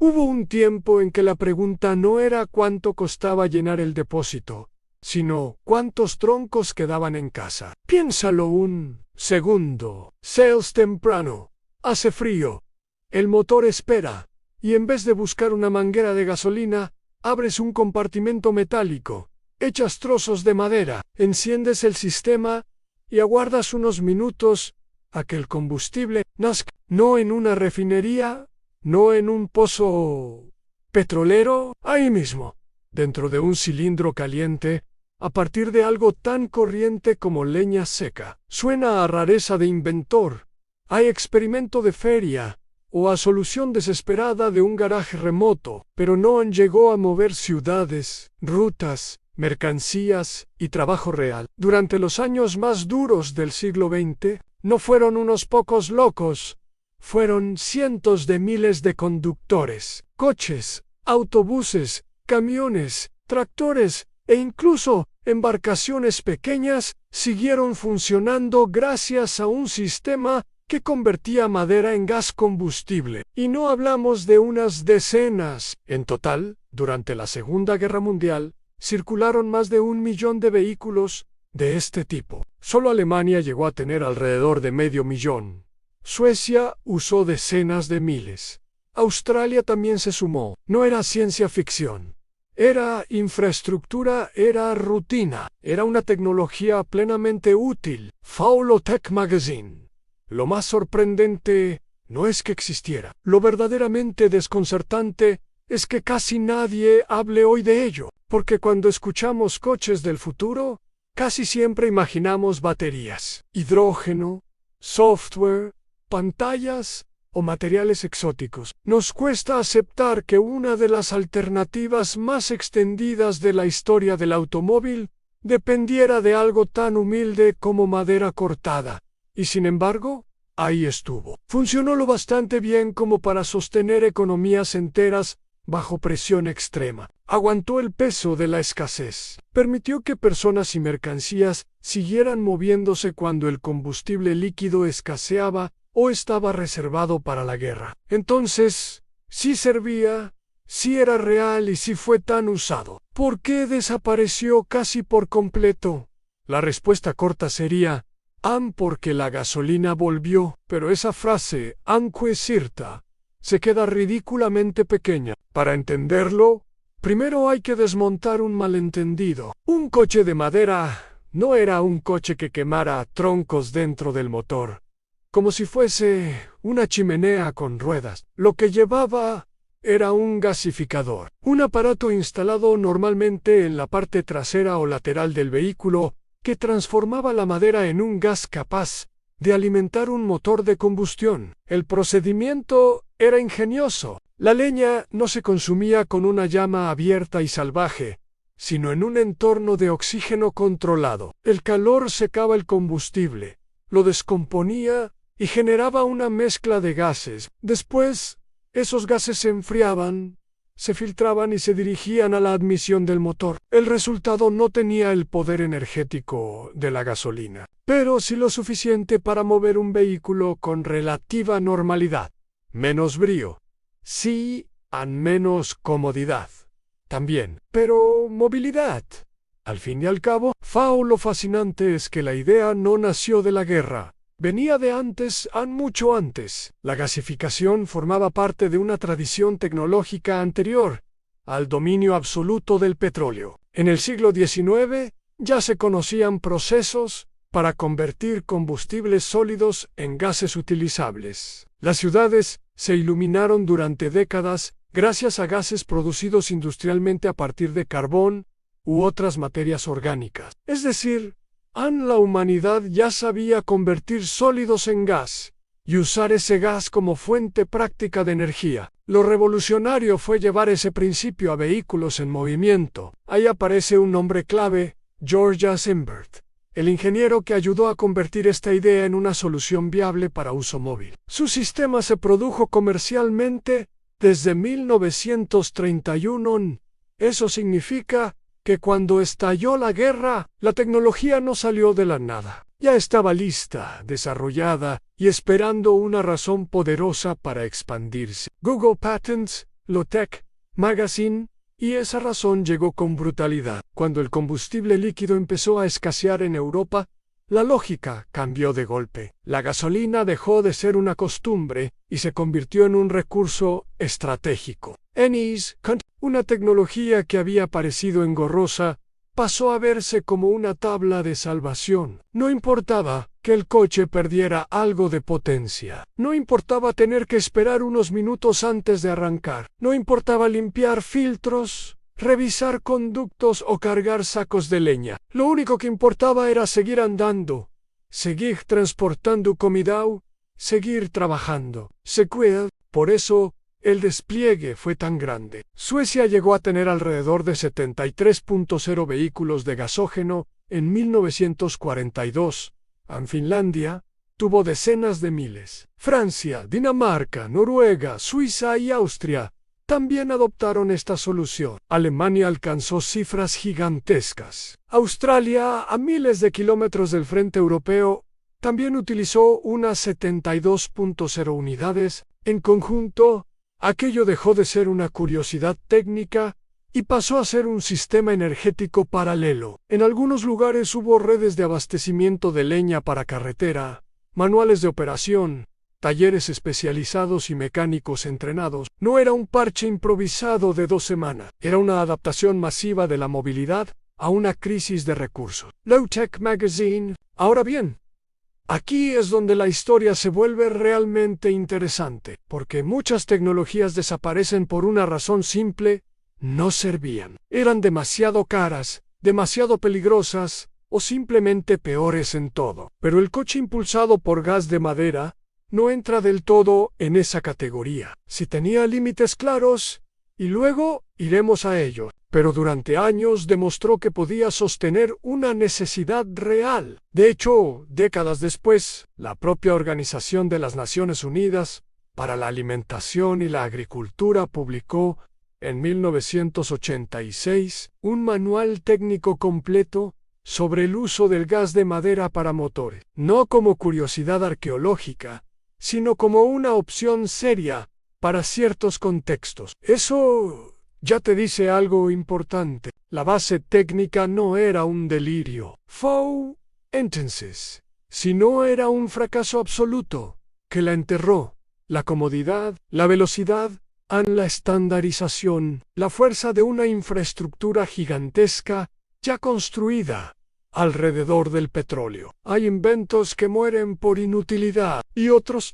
Hubo un tiempo en que la pregunta no era cuánto costaba llenar el depósito, sino cuántos troncos quedaban en casa. Piénsalo un segundo. Sales temprano. Hace frío. El motor espera. Y en vez de buscar una manguera de gasolina, abres un compartimento metálico, echas trozos de madera, enciendes el sistema y aguardas unos minutos a que el combustible nazca. No en una refinería, no en un pozo petrolero, ahí mismo, dentro de un cilindro caliente, a partir de algo tan corriente como leña seca. Suena a rareza de inventor, a experimento de feria, o a solución desesperada de un garaje remoto, pero no llegó a mover ciudades, rutas, mercancías y trabajo real. Durante los años más duros del siglo XX, no fueron unos pocos locos, fueron cientos de miles de conductores, coches, autobuses, camiones, tractores e incluso embarcaciones pequeñas siguieron funcionando gracias a un sistema que convertía madera en gas combustible. Y no hablamos de unas decenas. En total, durante la Segunda Guerra Mundial, circularon más de 1 millón de vehículos de este tipo. Solo Alemania llegó a tener alrededor de 500.000. Suecia usó decenas de miles. Australia también se sumó. No era ciencia ficción. Era infraestructura, era rutina. Era una tecnología plenamente útil. Faulo Tech Magazine. Lo más sorprendente no es que existiera. Lo verdaderamente desconcertante es que casi nadie hable hoy de ello, porque cuando escuchamos coches del futuro, casi siempre imaginamos baterías, hidrógeno, software, pantallas o materiales exóticos. Nos cuesta aceptar que una de las alternativas más extendidas de la historia del automóvil dependiera de algo tan humilde como madera cortada. Y sin embargo, ahí estuvo. Funcionó lo bastante bien como para sostener economías enteras bajo presión extrema. Aguantó el peso de la escasez. Permitió que personas y mercancías siguieran moviéndose cuando el combustible líquido escaseaba o estaba reservado para la guerra. Entonces, sí servía, sí era real y sí fue tan usado. ¿Por qué desapareció casi por completo? La respuesta corta sería: porque la gasolina volvió, pero esa frase, anque sirta, se queda ridículamente pequeña. Para entenderlo, primero hay que desmontar un malentendido. Un coche de madera no era un coche que quemara troncos dentro del motor, como si fuese una chimenea con ruedas. Lo que llevaba era un gasificador, un aparato instalado normalmente en la parte trasera o lateral del vehículo, que transformaba la madera en un gas capaz de alimentar un motor de combustión. El procedimiento era ingenioso. La leña no se consumía con una llama abierta y salvaje, sino en un entorno de oxígeno controlado. El calor secaba el combustible, lo descomponía y generaba una mezcla de gases. Después, esos gases se enfriaban, se filtraban y se dirigían a la admisión del motor. El resultado no tenía el poder energético de la gasolina, pero sí lo suficiente para mover un vehículo con relativa normalidad. Menos brío, sí, menos comodidad, también, pero movilidad. Al fin y al cabo, lo fascinante es que la idea no nació de la guerra. Venía de antes, mucho antes. La gasificación formaba parte de una tradición tecnológica anterior al dominio absoluto del petróleo. En el siglo XIX ya se conocían procesos para convertir combustibles sólidos en gases utilizables. Las ciudades se iluminaron durante décadas gracias a gases producidos industrialmente a partir de carbón u otras materias orgánicas. Es decir, la humanidad ya sabía convertir sólidos en gas y usar ese gas como fuente práctica de energía. Lo revolucionario fue llevar ese principio a vehículos en movimiento. Ahí aparece un nombre clave, George Simbert, el ingeniero que ayudó a convertir esta idea en una solución viable para uso móvil. Su sistema se produjo comercialmente desde 1931. Eso significa que cuando estalló la guerra, la tecnología no salió de la nada. Ya estaba lista, desarrollada y esperando una razón poderosa para expandirse. Google Patents Low-Tech Magazine, y esa razón llegó con brutalidad. Cuando el combustible líquido empezó a escasear en Europa, la lógica cambió de golpe. La gasolina dejó de ser una costumbre y se convirtió en un recurso estratégico. Una tecnología que había parecido engorrosa, pasó a verse como una tabla de salvación. No importaba que el coche perdiera algo de potencia. No importaba tener que esperar unos minutos antes de arrancar. No importaba limpiar filtros, revisar conductos o cargar sacos de leña. Lo único que importaba era seguir andando, seguir transportando comida, seguir trabajando. Por eso, el despliegue fue tan grande. Suecia llegó a tener alrededor de 73.0 vehículos de gasógeno en 1942. En Finlandia, tuvo decenas de miles. Francia, Dinamarca, Noruega, Suiza y Austria también adoptaron esta solución. Alemania alcanzó cifras gigantescas. Australia, a miles de kilómetros del frente europeo, también utilizó unas 72.0 unidades. En conjunto, aquello dejó de ser una curiosidad técnica y pasó a ser un sistema energético paralelo. En algunos lugares hubo redes de abastecimiento de leña para carretera, manuales de operación, talleres especializados y mecánicos entrenados. No era un parche improvisado de 2 semanas, era una adaptación masiva de la movilidad a una crisis de recursos. Low-Tech Magazine. Ahora bien, aquí es donde la historia se vuelve realmente interesante, porque muchas tecnologías desaparecen por una razón simple: no servían. Eran demasiado caras, demasiado peligrosas o simplemente peores en todo. Pero el coche impulsado por gas de madera no entra del todo en esa categoría. Sí tenía límites claros, y luego iremos a ellos, pero durante años demostró que podía sostener una necesidad real. De hecho, décadas después, la propia Organización de las Naciones Unidas para la Alimentación y la Agricultura publicó en 1986 un manual técnico completo sobre el uso del gas de madera para motores, no como curiosidad arqueológica, sino como una opción seria para ciertos contextos. Eso ya te dice algo importante. La base técnica no era un delirio. Entonces, sino era un fracaso absoluto que la enterró. La comodidad, la velocidad, la estandarización, la fuerza de una infraestructura gigantesca ya construida alrededor del petróleo. Hay inventos que mueren por inutilidad y otros,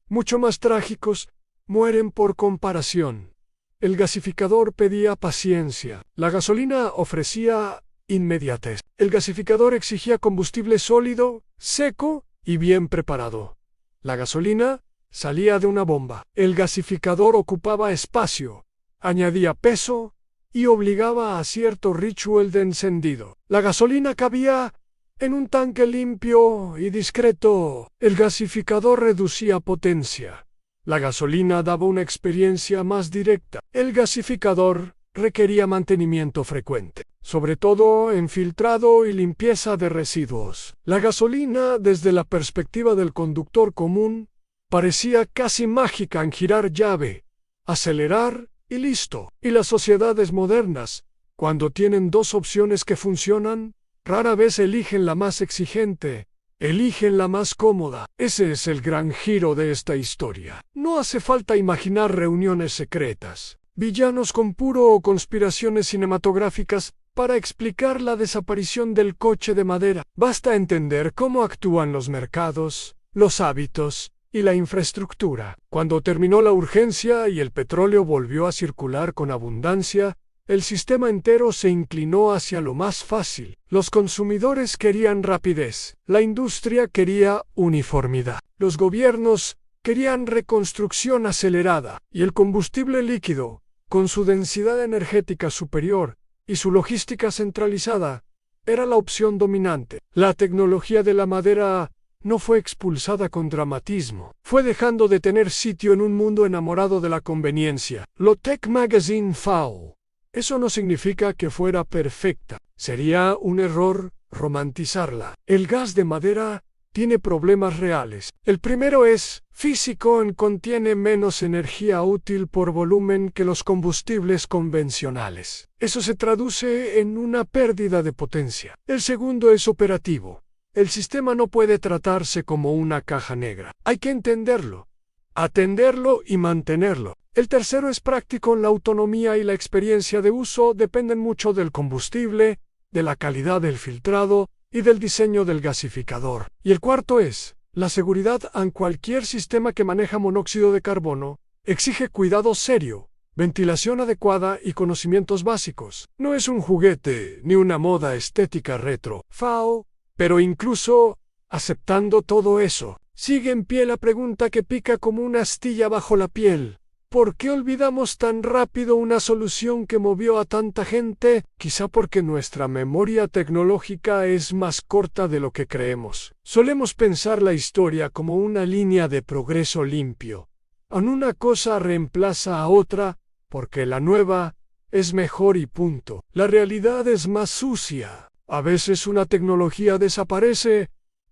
mucho más trágicos, mueren por comparación. El gasificador pedía paciencia. La gasolina ofrecía inmediatez. El gasificador exigía combustible sólido, seco y bien preparado. La gasolina salía de una bomba. El gasificador ocupaba espacio, añadía peso y obligaba a cierto ritual de encendido. La gasolina cabía en un tanque limpio y discreto. El gasificador reducía potencia. La gasolina daba una experiencia más directa. El gasificador requería mantenimiento frecuente, sobre todo en filtrado y limpieza de residuos. La gasolina, desde la perspectiva del conductor común, parecía casi mágica en girar llave, acelerar y listo. Y las sociedades modernas, cuando tienen 2 opciones que funcionan, rara vez eligen la más exigente, eligen la más cómoda. Ese es el gran giro de esta historia. No hace falta imaginar reuniones secretas, villanos con puro o conspiraciones cinematográficas para explicar la desaparición del coche de madera. Basta entender cómo actúan los mercados, los hábitos y la infraestructura. Cuando terminó la urgencia y el petróleo volvió a circular con abundancia, el sistema entero se inclinó hacia lo más fácil. Los consumidores querían rapidez, la industria quería uniformidad, los gobiernos querían reconstrucción acelerada, y el combustible líquido, con su densidad energética superior y su logística centralizada, era la opción dominante. La tecnología de la madera no fue expulsada con dramatismo, fue dejando de tener sitio en un mundo enamorado de la conveniencia. Low-Tech Magazine Foul. Eso no significa que fuera perfecta. Sería un error romantizarla. El gas de madera tiene problemas reales. El primero es físico, contiene menos energía útil por volumen que los combustibles convencionales. Eso se traduce en una pérdida de potencia. El segundo es operativo. El sistema no puede tratarse como una caja negra. Hay que entenderlo, atenderlo y mantenerlo. El tercero es práctico. La autonomía y la experiencia de uso dependen mucho del combustible, de la calidad del filtrado y del diseño del gasificador. Y el cuarto es la seguridad. En cualquier sistema que maneja monóxido de carbono exige cuidado serio, ventilación adecuada y conocimientos básicos. No es un juguete ni una moda estética retro, FAO, pero incluso aceptando todo eso, sigue en pie la pregunta que pica como una astilla bajo la piel. ¿Por qué olvidamos tan rápido una solución que movió a tanta gente? Quizá porque nuestra memoria tecnológica es más corta de lo que creemos. Solemos pensar la historia como una línea de progreso limpio. Una cosa reemplaza a otra, porque la nueva es mejor y punto. La realidad es más sucia. A veces una tecnología desaparece,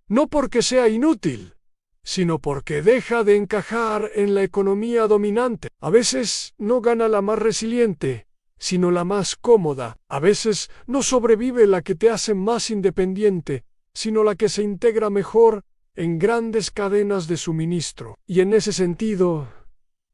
no porque sea inútil, sino porque deja de encajar en la economía dominante. A veces no gana la más resiliente, sino la más cómoda. A veces no sobrevive la que te hace más independiente, sino la que se integra mejor en grandes cadenas de suministro. Y en ese sentido,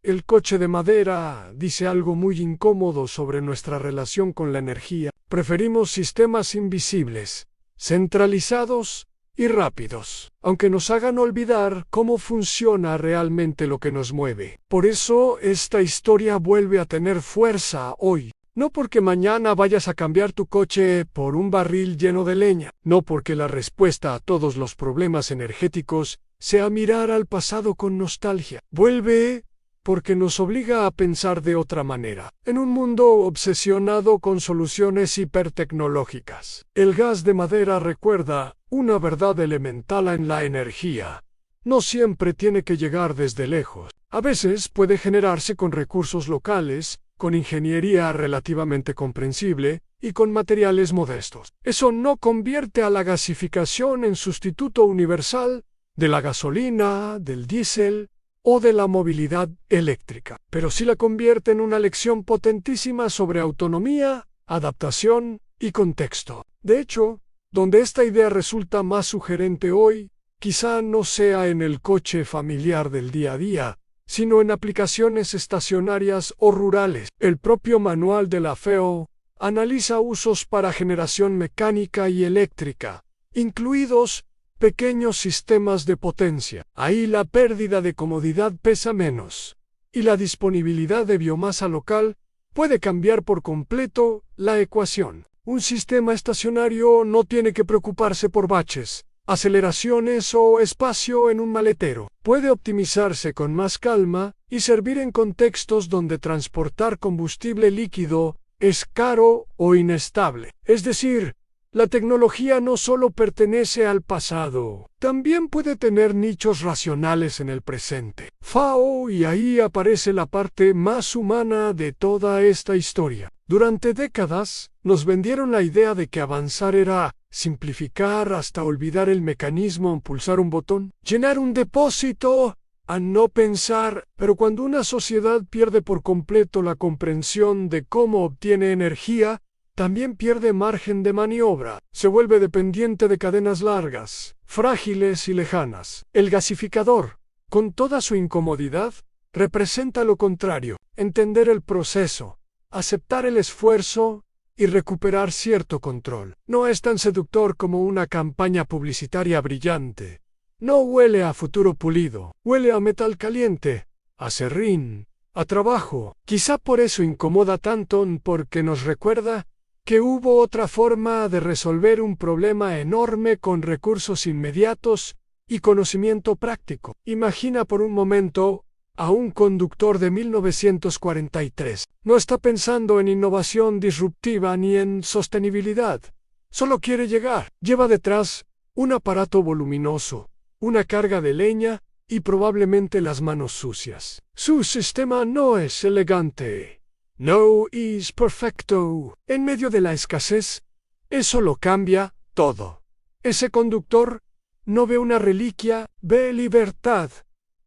el coche de madera dice algo muy incómodo sobre nuestra relación con la energía. Preferimos sistemas invisibles, centralizados y rápidos, aunque nos hagan olvidar cómo funciona realmente lo que nos mueve. Por eso esta historia vuelve a tener fuerza hoy. No porque mañana vayas a cambiar tu coche por un barril lleno de leña, no porque la respuesta a todos los problemas energéticos sea mirar al pasado con nostalgia. Vuelve porque nos obliga a pensar de otra manera. En un mundo obsesionado con soluciones hipertecnológicas, el gas de madera recuerda una verdad elemental en la energía. No siempre tiene que llegar desde lejos. A veces puede generarse con recursos locales, con ingeniería relativamente comprensible y con materiales modestos. Eso no convierte a la gasificación en sustituto universal de la gasolina, del diésel o de la movilidad eléctrica, pero sí la convierte en una lección potentísima sobre autonomía, adaptación y contexto. De hecho, donde esta idea resulta más sugerente hoy, quizá no sea en el coche familiar del día a día, sino en aplicaciones estacionarias o rurales. El propio manual de la FAO analiza usos para generación mecánica y eléctrica, incluidos pequeños sistemas de potencia. Ahí la pérdida de comodidad pesa menos, y la disponibilidad de biomasa local puede cambiar por completo la ecuación. Un sistema estacionario no tiene que preocuparse por baches, aceleraciones o espacio en un maletero. Puede optimizarse con más calma y servir en contextos donde transportar combustible líquido es caro o inestable. Es decir, la tecnología no solo pertenece al pasado, también puede tener nichos racionales en el presente. FAO, y ahí aparece la parte más humana de toda esta historia. Durante décadas, nos vendieron la idea de que avanzar era simplificar hasta olvidar el mecanismo, pulsar un botón, llenar un depósito, a no pensar. Pero cuando una sociedad pierde por completo la comprensión de cómo obtiene energía, también pierde margen de maniobra, se vuelve dependiente de cadenas largas, frágiles y lejanas. El gasificador, con toda su incomodidad, representa lo contrario: entender el proceso, aceptar el esfuerzo y recuperar cierto control. No es tan seductor como una campaña publicitaria brillante. No huele a futuro pulido, huele a metal caliente, a serrín, a trabajo. Quizá por eso incomoda tanto, porque nos recuerda que hubo otra forma de resolver un problema enorme con recursos inmediatos y conocimiento práctico. Imagina por un momento a un conductor de 1943. No está pensando en innovación disruptiva ni en sostenibilidad. Solo quiere llegar. Lleva detrás un aparato voluminoso, una carga de leña y probablemente las manos sucias. Su sistema no es elegante. No es perfecto. En medio de la escasez, eso lo cambia todo. Ese conductor no ve una reliquia, ve libertad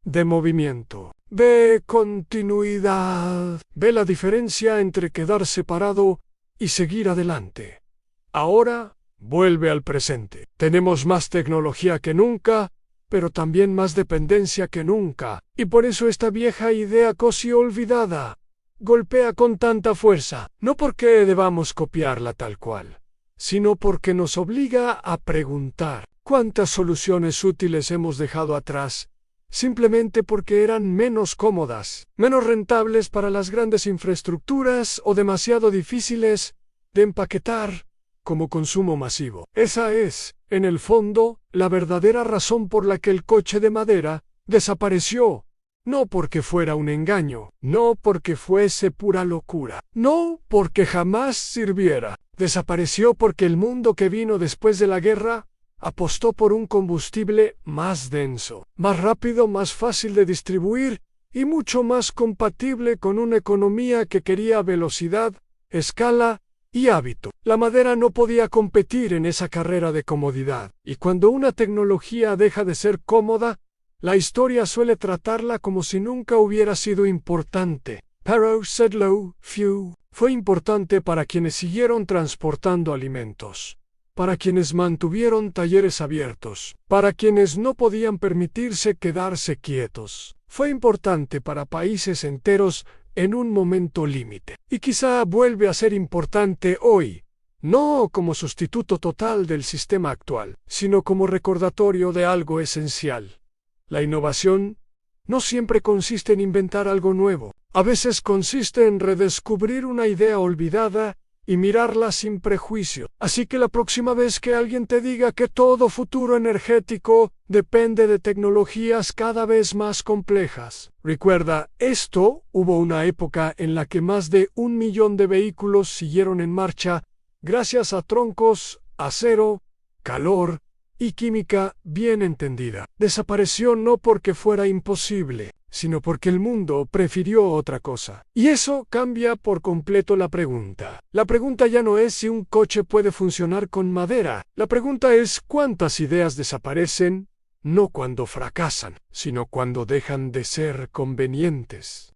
de movimiento, ve continuidad, ve la diferencia entre quedar separado y seguir adelante. Ahora vuelve al presente. Tenemos más tecnología que nunca, pero también más dependencia que nunca, y por eso esta vieja idea casi olvidada golpea con tanta fuerza, no porque debamos copiarla tal cual, sino porque nos obliga a preguntar cuántas soluciones útiles hemos dejado atrás, simplemente porque eran menos cómodas, menos rentables para las grandes infraestructuras o demasiado difíciles de empaquetar como consumo masivo. Esa es, en el fondo, la verdadera razón por la que el coche de madera desapareció. No porque fuera un engaño, no porque fuese pura locura, no porque jamás sirviera. Desapareció porque el mundo que vino después de la guerra apostó por un combustible más denso, más rápido, más fácil de distribuir y mucho más compatible con una economía que quería velocidad, escala y hábito. La madera no podía competir en esa carrera de comodidad, y cuando una tecnología deja de ser cómoda, la historia suele tratarla como si nunca hubiera sido importante. Pero Sedlow Few fue importante para quienes siguieron transportando alimentos, para quienes mantuvieron talleres abiertos, para quienes no podían permitirse quedarse quietos. Fue importante para países enteros en un momento límite. Y quizá vuelve a ser importante hoy, no como sustituto total del sistema actual, sino como recordatorio de algo esencial. La innovación no siempre consiste en inventar algo nuevo. A veces consiste en redescubrir una idea olvidada y mirarla sin prejuicio. Así que la próxima vez que alguien te diga que todo futuro energético depende de tecnologías cada vez más complejas, recuerda, hubo una época en la que más de 1 millón de vehículos siguieron en marcha gracias a troncos, acero, calor y química bien entendida. Desapareció no porque fuera imposible, sino porque el mundo prefirió otra cosa. Y eso cambia por completo la pregunta. La pregunta ya no es si un coche puede funcionar con madera. La pregunta es cuántas ideas desaparecen, no cuando fracasan, sino cuando dejan de ser convenientes.